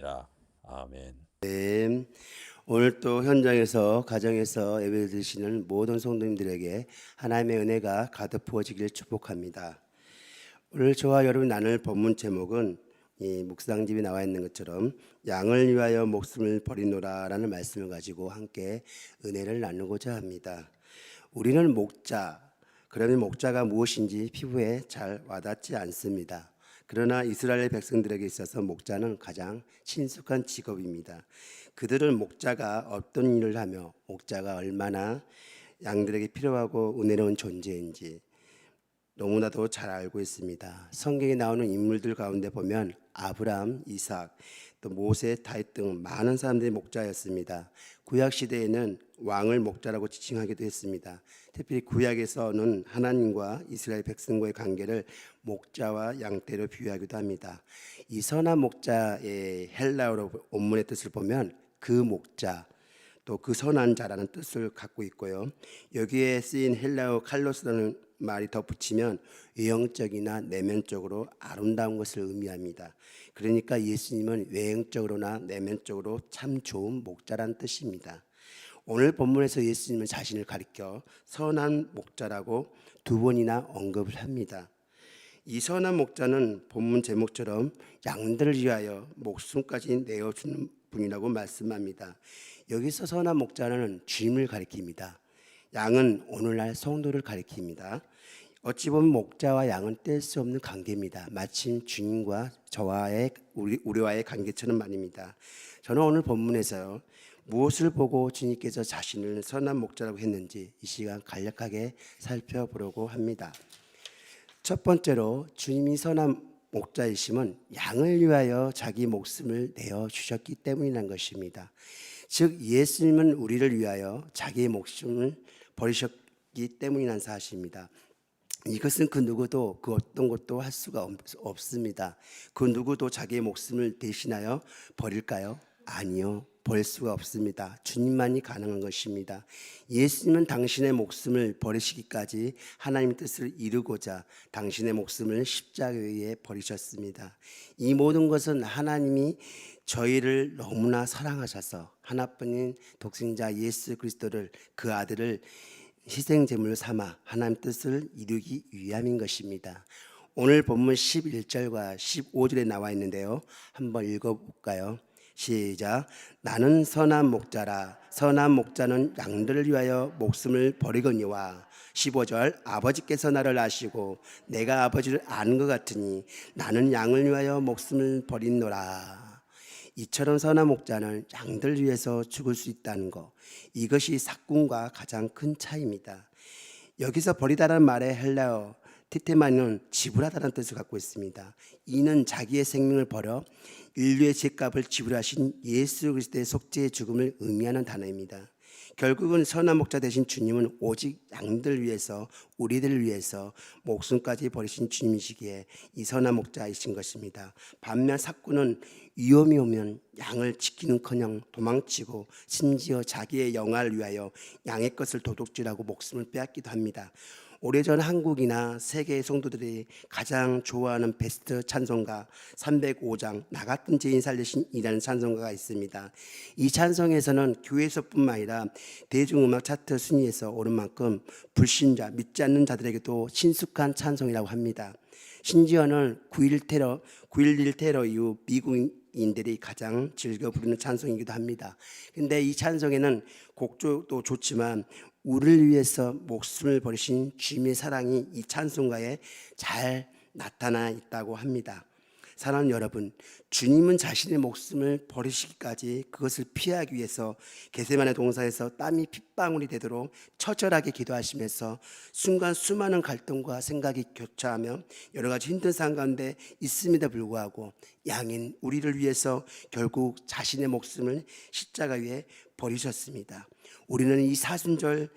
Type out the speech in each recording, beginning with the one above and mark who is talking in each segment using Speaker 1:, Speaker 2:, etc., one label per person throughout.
Speaker 1: 야, 아멘.
Speaker 2: 네, 오늘 또 현장에서 가정에서 예배 드리시는 모든 성도님들에게 하나님의 은혜가 가득 부어지길 축복합니다. 오늘 저와 여러분 나눌 본문 제목은 이 묵상집에 나와 있는 것처럼 양을 위하여 목숨을 버리노라라는 말씀을 가지고 함께 은혜를 나누고자 합니다. 우리는 목자, 그러면 목자가 무엇인지 피부에 잘 와닿지 않습니다. 그러나 이스라엘 백성들에게 있어서 목자는 가장 친숙한 직업입니다. 그들은 목자가 어떤 일을 하며 목자가 얼마나 양들에게 필요하고 은혜로운 존재인지 너무나도 잘 알고 있습니다. 성경에 나오는 인물들 가운데 보면 아브라함, 이삭, 또 모세, 다윗 등 많은 사람들이 목자였습니다. 구약 시대에는 왕을 목자라고 지칭하기도 했습니다. 특히 구약에서는 하나님과 이스라엘 백성과의 관계를 목자와 양떼로 비유하기도 합니다. 이 선한 목자의 헬라어로 원문의 뜻을 보면 그 목자, 또 그 선한 자라는 뜻을 갖고 있고요. 여기에 쓰인 헬라어 칼로스라는 말이 덧붙이면 외형적이나 내면적으로 아름다운 것을 의미합니다. 그러니까 예수님은 외형적으로나 내면적으로 참 좋은 목자란 뜻입니다. 오늘 본문에서 예수님은 자신을 가리켜 선한 목자라고 두 번이나 언급을 합니다. 이 선한 목자는 본문 제목처럼 양들을 위하여 목숨까지 내어주는 분이라고 말씀합니다. 여기서 선한 목자는 주님을 가리킵니다. 양은 오늘날 성도를 가리킵니다. 어찌 보면 목자와 양은 뗄 수 없는 관계입니다. 마침 주님과 저와의 우리와의 관계처럼 말입니다. 저는 오늘 본문에서요, 무엇을 보고 주님께서 자신을 선한 목자라고 했는지 이 시간 간략하게 살펴보려고 합니다. 첫 번째로 주님이 선한 목자이심은 양을 위하여 자기 목숨을 내어 주셨기 때문이라는 것입니다. 즉 예수님은 우리를 위하여 자기의 목숨을 버리셨기 때문이라는 사실입니다. 이것은 그 누구도 그 어떤 것도 할 수가 없습니다. 그 누구도 자기의 목숨을 대신하여 버릴까요? 아니요. 버릴 수가 없습니다. 주님만이 가능한 것입니다. 예수님은 당신의 목숨을 버리시기까지 하나님의 뜻을 이루고자 당신의 목숨을 십자가에 버리셨습니다. 이 모든 것은 하나님이 저희를 너무나 사랑하셔서 하나뿐인 독생자 예수 그리스도를, 그 아들을 희생제물로 삼아 하나님 뜻을 이루기 위함인 것입니다. 오늘 본문 11절과 15절에 나와 있는데요, 한번 읽어볼까요? 시작. 나는 선한 목자라. 선한 목자는 양들을 위하여 목숨을 버리거니와. 15절. 아버지께서 나를 아시고 내가 아버지를 아는 것 같으니 나는 양을 위하여 목숨을 버리노라. 이처럼 선한 목자는 양들 위해서 죽을 수 있다는 것, 이것이 삭군과 가장 큰 차이입니다. 여기서 버리다라는 말의 헬라어 티테마는 지불하다는 뜻을 갖고 있습니다. 이는 자기의 생명을 버려 인류의 죄값을 지불하신 예수 그리스도의 속죄의 죽음을 의미하는 단어입니다. 결국은 선한 목자 되신 주님은 오직 양들 위해서, 우리들을 위해서 목숨까지 버리신 주님이시기에 이 선한 목자이신 것입니다. 반면 삭군은 위험이 오면 양을 지키는커녕 도망치고 심지어 자기의 영화를 위하여 양의 것을 도둑질하고 목숨을 빼앗기도 합니다. 오래전 한국이나 세계의 성도들이 가장 좋아하는 베스트 찬송가 305장 나 같은 죄인 살리신이라는 찬송가가 있습니다. 이 찬송에서는 교회에서뿐만 아니라 대중음악 차트 순위에서 오른 만큼 불신자, 믿지 않는 자들에게도 친숙한 찬송이라고 합니다. 심지어는 9.11 테러 이후 미국인들이 가장 즐겨 부르는 찬송이기도 합니다. 근데 이 찬송에는 곡조도 좋지만 우리를 위해서 목숨을 버리신 주님의 사랑이 이 찬송가에 잘 나타나 있다고 합니다. 사랑하는 여러분, 주님은 자신의 목숨을 버리시기까지 그것을 피하기 위해서 겟세마네 동산에서 땀이 핏방울이 되도록 처절하게 기도하시면서 순간 수많은 갈등과 생각이 교차하며 여러 가지 힘든 상황 가운데 있음에도 불구하고 양인 우리를 위해서 결국 자신의 목숨을 십자가 위에 버리셨습니다. 우리는 이 사순절을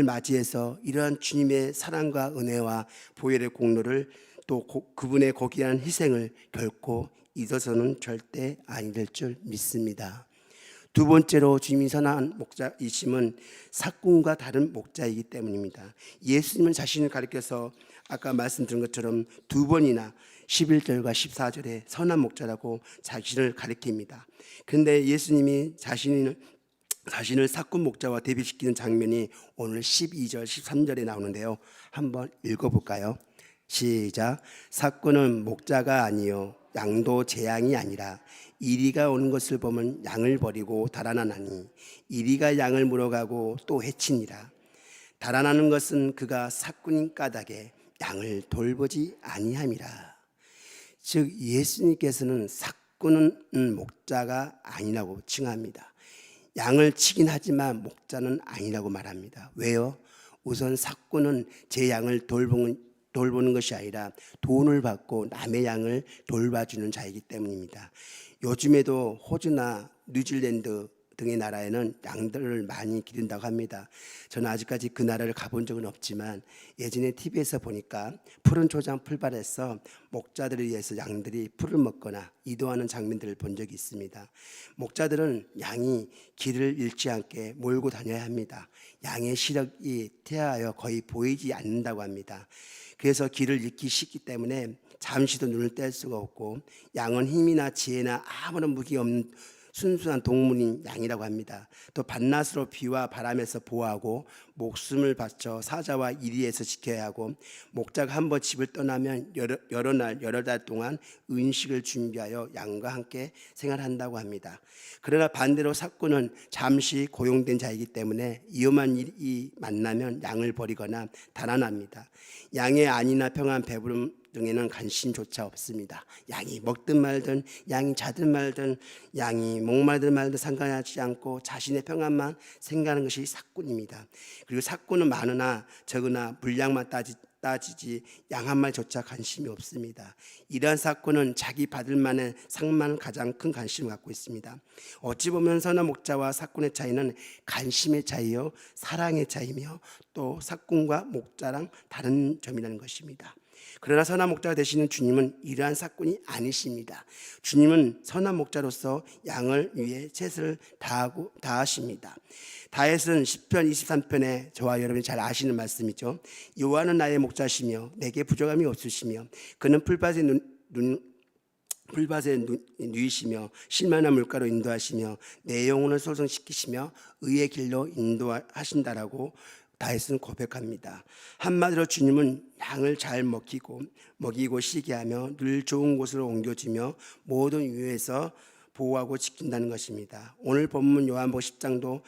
Speaker 2: 맞이해서 이러한 주님의 사랑과 은혜와 보혈의 공로를, 또 그분의 고귀한 희생을 결코 잊어서는 절대 아니 될 줄 믿습니다. 두 번째로 주님이 선한 목자이심은 삭군과 다른 목자이기 때문입니다. 예수님은 자신을 가리켜서 아까 말씀드린 것처럼 두 번이나 11절과 14절에 선한 목자라고 자신을 가리킵니다. 그런데 예수님이 자신을 삭군 목자와 대비시키는 장면이 오늘 12절, 13절에 나오는데요. 한번 읽어볼까요? 시작. 삭군은 목자가 아니요 양도 제 양이 아니라 이리가 오는 것을 보면 양을 버리고 달아나나니 이리가 양을 물어가고 또 해치니라. 달아나는 것은 그가 삭군인 까닭에 양을 돌보지 아니함이라. 즉 예수님께서는 삭군은 목자가 아니라고 칭합니다. 양을 치긴 하지만 목자는 아니라고 말합니다. 왜요? 우선 삭군은 제 양을 돌보는 것이 아니라 돈을 받고 남의 양을 돌봐주는 자이기 때문입니다. 요즘에도 호주나 뉴질랜드 등의 나라에는 양들을 많이 기른다고 합니다. 저는 아직까지 그 나라를 가본 적은 없지만 예전에 TV에서 보니까 푸른 초장 풀밭에서 목자들을 위해서 양들이 풀을 먹거나 이동하는 장면들을 본 적이 있습니다. 목자들은 양이 길을 잃지 않게 몰고 다녀야 합니다. 양의 시력이 퇴화하여 거의 보이지 않는다고 합니다. 그래서 길을 잃기 쉽기 때문에 잠시도 눈을 뗄 수가 없고 양은 힘이나 지혜나 아무런 무기 없는 순수한 동물인 양이라고 합니다. 또 밤낮으로 비와 바람에서 보호하고 목숨을 바쳐 사자와 이리에서 지켜야 하고 목자가 한번 집을 떠나면 여러 날 여러 달 동안 음식을 준비하여 양과 함께 생활한다고 합니다. 그러나 반대로 삭군은 잠시 고용된 자이기 때문에 위험한 일이 만나면 양을 버리거나 달아납니다. 양의 안위나 평안, 배부름 등에는 관심조차 없습니다. 양이 먹든 말든, 양이 자든 말든, 양이 목마르든 말든 상관하지 않고 자신의 평안만 생각하는 것이 삭군입니다. 그리고 삭군은 많으나 적으나 분량만 따지지 양 한 마리조차 관심이 없습니다. 이러한 삭군은 자기 받을 만한 상만 가장 큰 관심을 갖고 있습니다. 어찌 보면 선한 목자와 삭군의 차이는 관심의 차이요 사랑의 차이며 또 삭군과 목자랑 다른 점이라는 것입니다. 그러나 선한 목자가 되시는 주님은 이러한 삭군이 아니십니다. 주님은 선한 목자로서 양을 위해 최선을 다하십니다. 다윗은 시편 23편에 저와 여러분이 잘 아시는 말씀이죠. 여호와는 나의 목자시며 내게 부족함이 없으시며 그는 풀밭에 누이시며 쉴만한 물가로 인도하시며 내 영혼을 소성시키시며 의의 길로 인도하신다라고 다윗은 고백합니다. 한마디로 주님은 양을 잘 먹이고 쉬게 하며 늘 좋은 곳으로 옮겨주며 모든 위에서 보호하고 지킨다는 것입니다. 오늘 본문 요한복음 10장도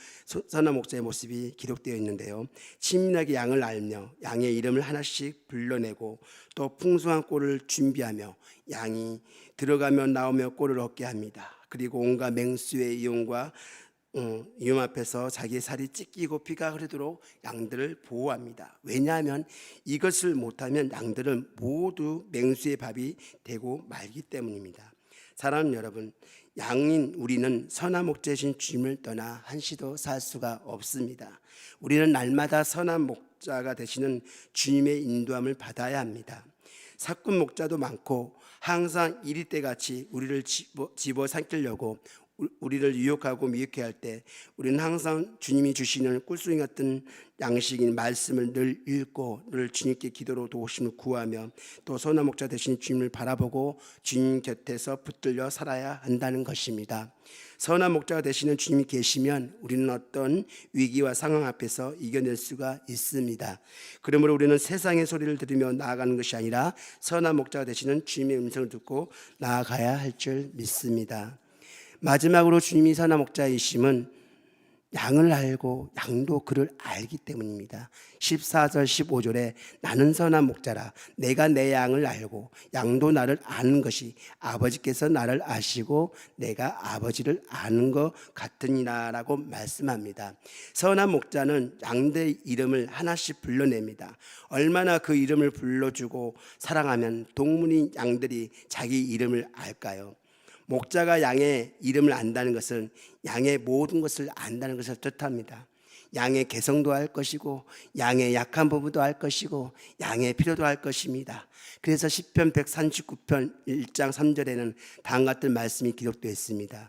Speaker 2: 선한 목자의 모습이 기록되어 있는데요. 친밀하게 양을 알며 양의 이름을 하나씩 불러내고 또 풍성한 꼴을 준비하며 양이 들어가며 나오며 꼴을 얻게 합니다. 그리고 온갖 맹수의 위험 앞에서 자기의 살이 찢기고 피가 흐르도록 양들을 보호합니다. 왜냐하면 이것을 못하면 양들은 모두 맹수의 밥이 되고 말기 때문입니다. 사랑하는 여러분, 양인 우리는 선한 목자이신 주님을 떠나 한시도 살 수가 없습니다. 우리는 날마다 선한 목자가 되시는 주님의 인도함을 받아야 합니다. 삭군 목자도 많고 항상 이리 때같이 우리를 집어삼키려고 우리를 유혹하고 미혹해 할 때 우리는 항상 주님이 주시는 꿀송이 같은 양식인 말씀을 늘 읽고 늘 주님께 기도로 도우심을 구하며 또 선한 목자 되신 주님을 바라보고 주님 곁에서 붙들려 살아야 한다는 것입니다. 선한 목자가 되시는 주님이 계시면 우리는 어떤 위기와 상황 앞에서 이겨낼 수가 있습니다. 그러므로 우리는 세상의 소리를 들으며 나아가는 것이 아니라 선한 목자가 되시는 주님의 음성을 듣고 나아가야 할 줄 믿습니다. 마지막으로 주님이 선한 목자이심은 양을 알고 양도 그를 알기 때문입니다. 14절 15절에 나는 선한 목자라 내가 내 양을 알고 양도 나를 아는 것이 아버지께서 나를 아시고 내가 아버지를 아는 것 같으니라 라고 말씀합니다. 선한 목자는 양들의 이름을 하나씩 불러냅니다. 얼마나 그 이름을 불러주고 사랑하면 동물인 양들이 자기 이름을 알까요? 목자가 양의 이름을 안다는 것은 양의 모든 것을 안다는 것을 뜻합니다. 양의 개성도 알 것이고 양의 약한 부분도 알 것이고 양의 필요도 알 것입니다. 그래서 시편 139편 1장 3절에는 다음과 같은 말씀이 기록되어 있습니다.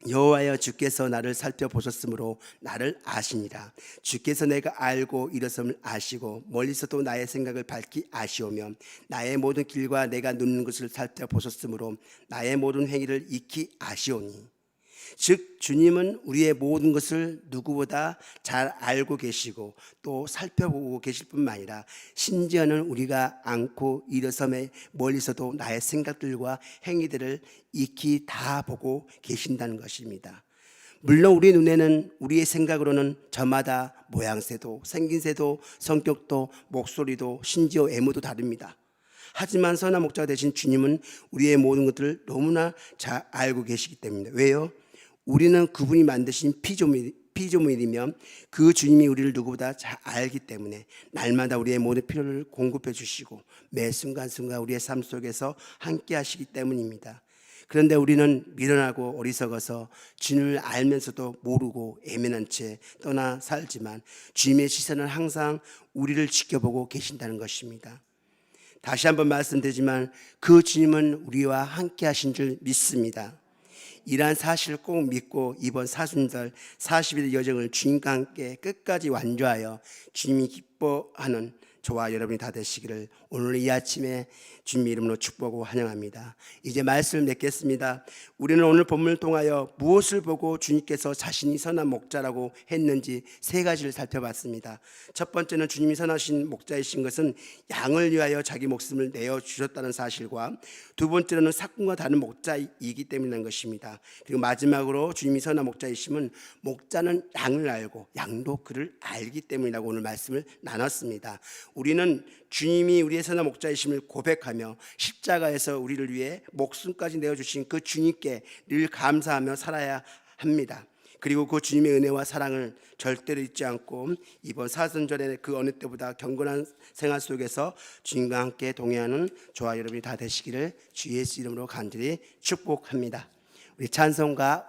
Speaker 2: 여호와여 주께서 나를 살펴보셨으므로 나를 아시니라. 주께서 내가 알고 일어섬을 아시고 멀리서도 나의 생각을 밝히 아시오며 나의 모든 길과 내가 눕는 것을 살펴보셨으므로 나의 모든 행위를 익히 아시오니. 즉 주님은 우리의 모든 것을 누구보다 잘 알고 계시고 또 살펴보고 계실 뿐만 아니라 심지어는 우리가 않고 일어섬에 멀리서도 나의 생각들과 행위들을 익히 다 보고 계신다는 것입니다. 물론 우리 눈에는 우리의 생각으로는 저마다 모양새도 생긴새도 성격도 목소리도 심지어 외모도 다릅니다. 하지만 선한 목자가 되신 주님은 우리의 모든 것들을 너무나 잘 알고 계시기 때문입니다. 왜요? 우리는 그분이 만드신 피조물이며 그 주님이 우리를 누구보다 잘 알기 때문에 날마다 우리의 모든 필요를 공급해 주시고 매 순간순간 우리의 삶 속에서 함께 하시기 때문입니다. 그런데 우리는 미련하고 어리석어서 주님을 알면서도 모르고 애매한 채 떠나 살지만 주님의 시선은 항상 우리를 지켜보고 계신다는 것입니다. 다시 한번 말씀드리지만 그 주님은 우리와 함께 하신 줄 믿습니다. 이러한 사실을 꼭 믿고 이번 사순절 40일 여정을 주님과 함께 끝까지 완주하여 주님이 기뻐하는 저와 여러분이 다 되시기를 오늘 이 아침에 주님의 이름으로 축복하고 환영합니다. 이제 말씀을 맺겠습니다. 우리는 오늘 본문을 통하여 무엇을 보고 주님께서 자신이 선한 목자라고 했는지 세 가지를 살펴봤습니다. 첫 번째는 주님이 선하신 목자이신 것은 양을 위하여 자기 목숨을 내어주셨다는 사실과 두 번째로는 삭군과 다른 목자이기 때문이라는 것입니다. 그리고 마지막으로 주님이 선한 목자이심은 목자는 양을 알고 양도 그를 알기 때문이라고 오늘 말씀을 나눴습니다. 우리는 주님이 우리의 선한 목자이심을 고백하며 십자가에서 우리를 위해 목숨까지 내어주신 그 주님께 늘 감사하며 살아야 합니다. 그리고 그 주님의 은혜와 사랑을 절대로 잊지 않고 이번 사순절에 그 어느 때보다 경건한 생활 속에서 주님과 함께 동행하는 저와 여러분이 다 되시기를 주 예수 이름으로 간절히 축복합니다. 우리 찬송가